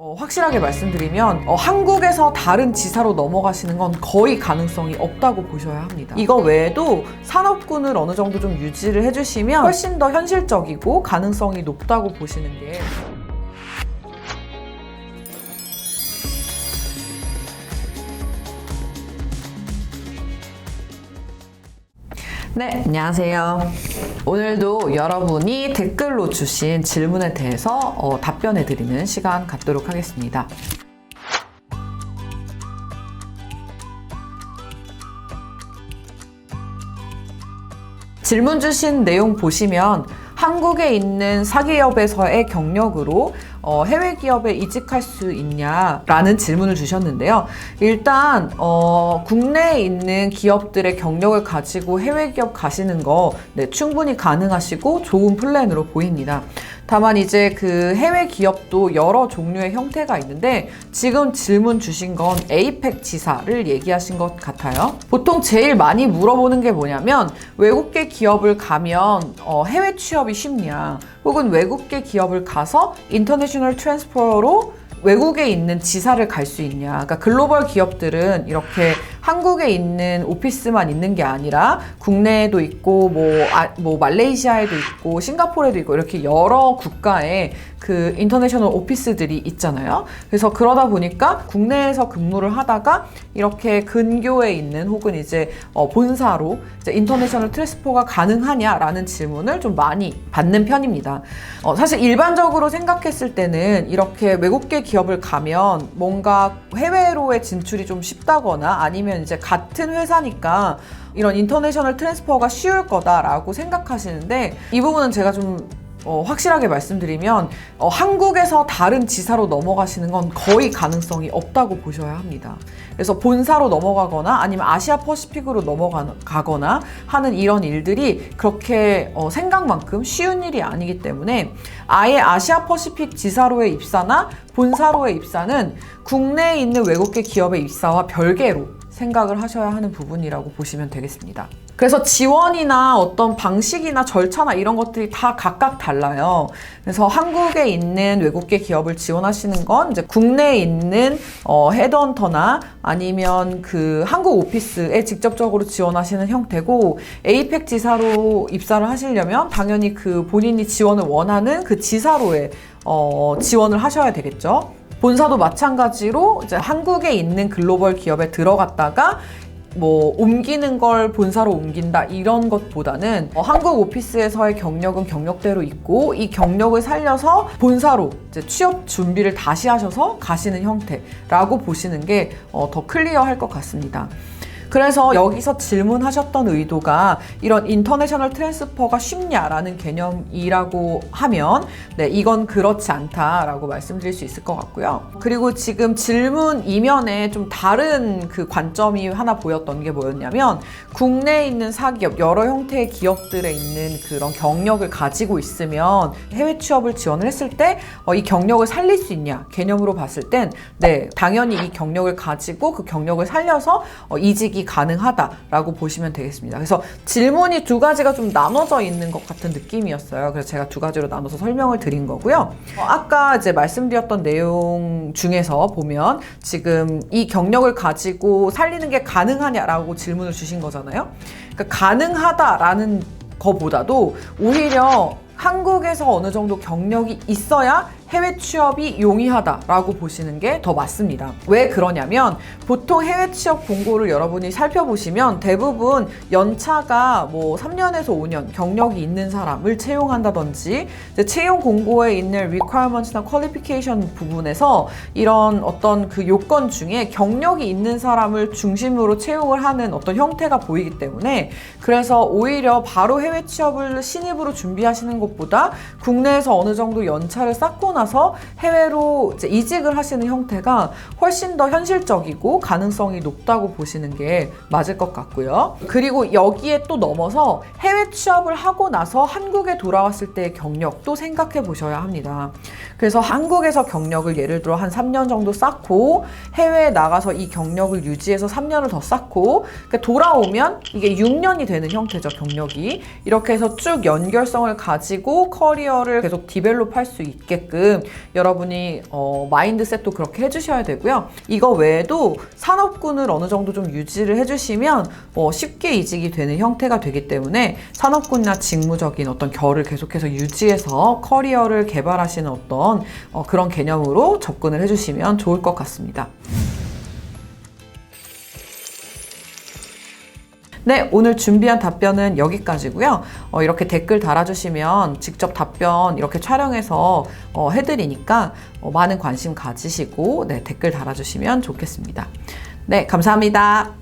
확실하게 말씀드리면 한국에서 다른 지사로 넘어가시는 건 거의 가능성이 없다고 보셔야 합니다. 이거 외에도 산업군을 어느 정도 좀 유지를 해주시면 훨씬 더 현실적이고 가능성이 높다고 보시는 게. 네, 안녕하세요. 오늘도 여러분이 댓글로 주신 질문에 대해서 답변해드리는 시간 갖도록 하겠습니다. 질문 주신 내용 보시면 한국에 있는 사기업에서의 경력으로 해외 기업에 이직할 수 있냐라는 질문을 주셨는데요. 일단 국내에 있는 기업들의 경력을 가지고 해외 기업 가시는 거 충분히 가능하시고 좋은 플랜으로 보입니다. 다만 이제 그 해외 기업도 여러 종류의 형태가 있는데 지금 질문 주신 건 에이펙 지사를 얘기하신 것 같아요. 보통 제일 많이 물어보는 게 뭐냐면 외국계 기업을 가면 해외 취업이 쉽냐, 혹은 외국계 기업을 가서 인터내셔널 트랜스퍼로 외국에 있는 지사를 갈 수 있냐. 그러니까 글로벌 기업들은 이렇게 한국에 있는 오피스만 있는 게 아니라 국내에도 있고 뭐 말레이시아에도 있고 싱가포르에도 있고 이렇게 여러 국가에 그 인터내셔널 오피스들이 있잖아요. 그래서 그러다 보니까 국내에서 근무를 하다가 이렇게 근교에 있는 혹은 이제 본사로 이제 인터내셔널 트랜스퍼가 가능하냐라는 질문을 좀 많이 받는 편입니다. 사실 일반적으로 생각했을 때는 이렇게 외국계 기업을 가면 뭔가 해외로의 진출이 좀 쉽다거나 아니면 이제 같은 회사니까 이런 인터내셔널 트랜스퍼가 쉬울 거다라고 생각하시는데 이 부분은 제가 좀 확실하게 말씀드리면 한국에서 다른 지사로 넘어가시는 건 거의 가능성이 없다고 보셔야 합니다. 그래서 본사로 넘어가거나 아니면 아시아 퍼시픽으로 넘어가거나 하는 이런 일들이 그렇게 생각만큼 쉬운 일이 아니기 때문에 아예 아시아 퍼시픽 지사로의 입사나 본사로의 입사는 국내에 있는 외국계 기업의 입사와 별개로 생각을 하셔야 하는 부분이라고 보시면 되겠습니다. 그래서 지원이나 어떤 방식이나 절차나 이런 것들이 다 각각 달라요. 그래서 한국에 있는 외국계 기업을 지원하시는 건 이제 국내에 있는 헤드헌터나 아니면 그 한국 오피스에 직접적으로 지원하시는 형태고, 에이펙 지사로 입사를 하시려면 당연히 그 본인이 지원을 원하는 그 지사로에 지원을 하셔야 되겠죠. 본사도 마찬가지로 이제 한국에 있는 글로벌 기업에 들어갔다가 뭐 옮기는 걸 본사로 옮긴다 이런 것보다는 한국 오피스에서의 경력은 경력대로 있고 이 경력을 살려서 본사로 이제 취업 준비를 다시 하셔서 가시는 형태라고 보시는 게 더 클리어할 것 같습니다. 그래서 여기서 질문하셨던 의도가 이런 인터내셔널 트랜스퍼가 쉽냐라는 개념이라고 하면 이건 그렇지 않다라고 말씀드릴 수 있을 것 같고요. 그리고 지금 질문 이면에 좀 다른 그 관점이 하나 보였던 게 뭐였냐면 국내에 있는 사기업, 여러 형태의 기업들에 있는 그런 경력을 가지고 있으면 해외 취업을 지원을 했을 때 이 경력을 살릴 수 있냐 개념으로 봤을 땐 당연히 이 경력을 가지고 그 경력을 살려서 이직이 가능하다라고 보시면 되겠습니다. 그래서 질문이 두 가지가 좀 나눠져 있는 것 같은 느낌이었어요. 그래서 제가 두 가지로 나눠서 설명을 드린 거고요. 아까 이제 말씀드렸던 내용 중에서 보면 지금 이 경력을 가지고 살리는 게 가능하냐라고 질문을 주신 거잖아요. 그러니까 가능하다라는 거보다도 오히려 한국에서 어느 정도 경력이 있어야 해외 취업이 용이하다라고 보시는 게 더 맞습니다. 왜 그러냐면 보통 해외 취업 공고를 여러분이 살펴보시면 대부분 연차가 뭐 3년에서 5년 경력이 있는 사람을 채용한다든지 채용 공고에 있는 requirements나 qualification 부분에서 이런 어떤 그 요건 중에 경력이 있는 사람을 중심으로 채용을 하는 어떤 형태가 보이기 때문에 그래서 오히려 바로 해외 취업을 신입으로 준비하시는 것보다 국내에서 어느 정도 연차를 쌓고 나서 해외로 이제 이직을 하시는 형태가 훨씬 더 현실적이고 가능성이 높다고 보시는 게 맞을 것 같고요. 그리고 여기에 또 넘어서 해외 취업을 하고 나서 한국에 돌아왔을 때의 경력도 생각해 보셔야 합니다. 그래서 한국에서 경력을 예를 들어 한 3년 정도 쌓고 해외에 나가서 이 경력을 유지해서 3년을 더 쌓고 그러니까 돌아오면 이게 6년이 되는 형태죠, 경력이. 이렇게 해서 쭉 연결성을 가지고 커리어를 계속 디벨롭 할 수 있게끔 되게끔 여러분이 마인드셋도 그렇게 해주셔야 되고요. 이거 외에도 산업군을 어느 정도 좀 유지를 해주시면 쉽게 이직이 되는 형태가 되기 때문에 산업군이나 직무적인 어떤 결을 계속해서 유지해서 커리어를 개발하시는 어떤 그런 개념으로 접근을 해주시면 좋을 것 같습니다. 네, 오늘 준비한 답변은 여기까지고요. 이렇게 댓글 달아주시면 직접 답변 이렇게 촬영해서 해드리니까 많은 관심 가지시고 네, 댓글 달아주시면 좋겠습니다. 네, 감사합니다.